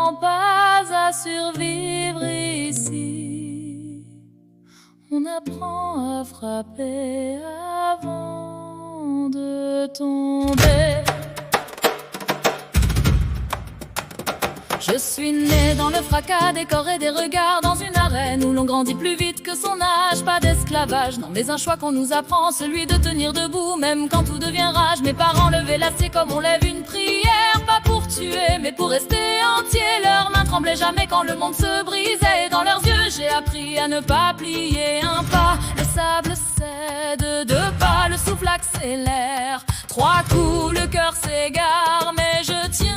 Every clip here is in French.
n'apprend pas à survivre ici. On apprend à frapper avant de tomber. Je suis né dans le fracas des corps et des regards, dans une arène où l'on grandit plus vite que son âge. Pas d'esclavage, non mais un choix qu'on nous apprend, celui de tenir debout même quand tout devient rage. Mes parents levaient lacets comme on lève une prière, pas pour tuer mais pour rester entier. Leurs mains tremblaient jamais quand le monde se brisait, et dans leurs yeux j'ai appris à ne pas plier un pas. Le sable cède deux pas, le souffle accélère, trois coups, le cœur s'égare, mais je tiens.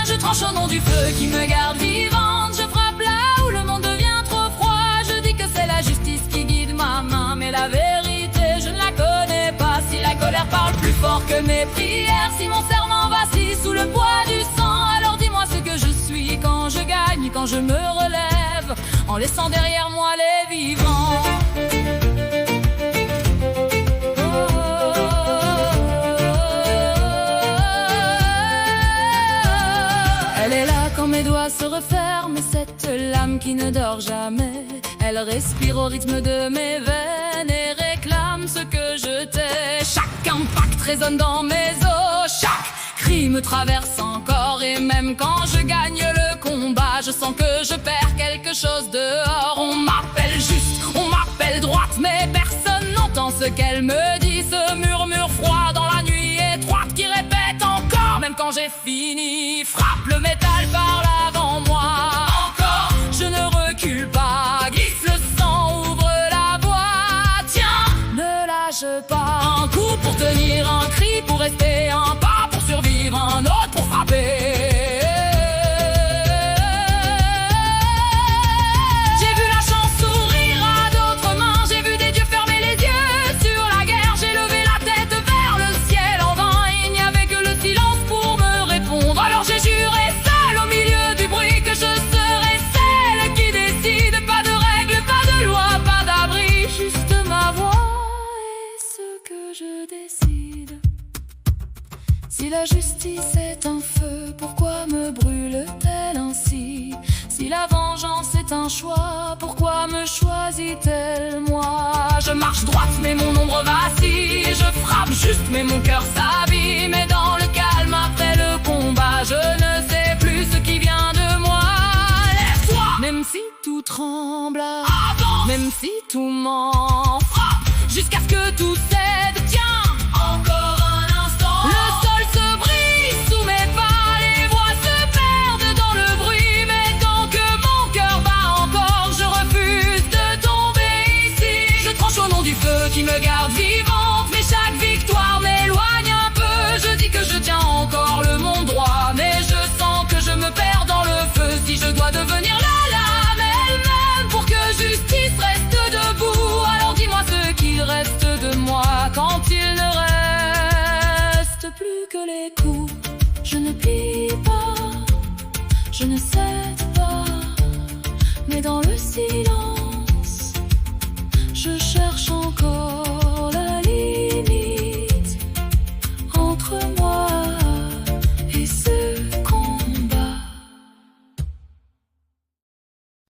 Je tranche au nom du feu qui me garde vivante. Je frappe là où le monde devient trop froid. Je dis que c'est la justice qui guide ma main, mais la vérité je ne la connais pas. Si la colère parle plus fort que mes prières, si mon serment vacille sous le poids du sang, alors dis-moi ce que je suis quand je gagne, quand je me relève, en laissant derrière moi les vivants. Elle est là quand mes doigts se referment, cette lame qui ne dort jamais. Elle respire au rythme de mes veines et réclame ce que je t'ai. Chaque impact résonne dans mes os, chaque cri me traverse encore. Et même quand je gagne le combat, je sens que je perds quelque chose dehors. On m'appelle juste, on m'appelle droite, mais personne n'entend ce qu'elle me dit. Ce murmure froid dans la nuit étroite qui répète encore, même quand j'ai fini. Frappe le métal par l'avant moi, encore, je ne recule pas. Glisse le sang, ouvre la voie, tiens, ne lâche pas. Un coup pour tenir un cri, pour rester un pas, pour survivre un autre, pour frapper. J'ai vu la chance sourire à d'autres mains, j'ai vu des dieux fermer les yeux sur la guerre. J'ai levé la tête vers le ciel en vain, il n'y avait que le silence pour me répondre. Alors j'ai juré seul au milieu du bruit que je serai celle qui décide. Pas de règles, pas de loi, pas d'abri, juste ma voix et ce que je décide. Si la justice est un feu, pourquoi me brûle-t-elle ainsi? Si la vengeance est un choix, pourquoi me choisit-elle moi? Je marche droite mais mon ombre vacille, je frappe juste mais mon cœur s'abîme. Et dans le calme après le combat, je ne sais plus ce qui vient de moi. Lève-toi, même si tout tremble, avance, même si tout m'en frappe, jusqu'à ce que tout cède. Tiens, encore un instant. Le sol se brise sous mes pas, les voix se perdent dans le bruit. Mais tant que mon cœur bat encore, je refuse de tomber ici. Je tranche au nom du feu qui me garde vivante, mais chaque victoire m'éloigne un peu. Je dis que je tiens encore le monde droit, mais je sens que je me perds dans le feu. Si je dois devenir la lame elle-même pour que justice reste debout, alors dis-moi ce qu'il reste de moi quand il ne reste plus que les coups. Je ne plie pas, je ne cède pas, mais dans le silence, je cherche encore.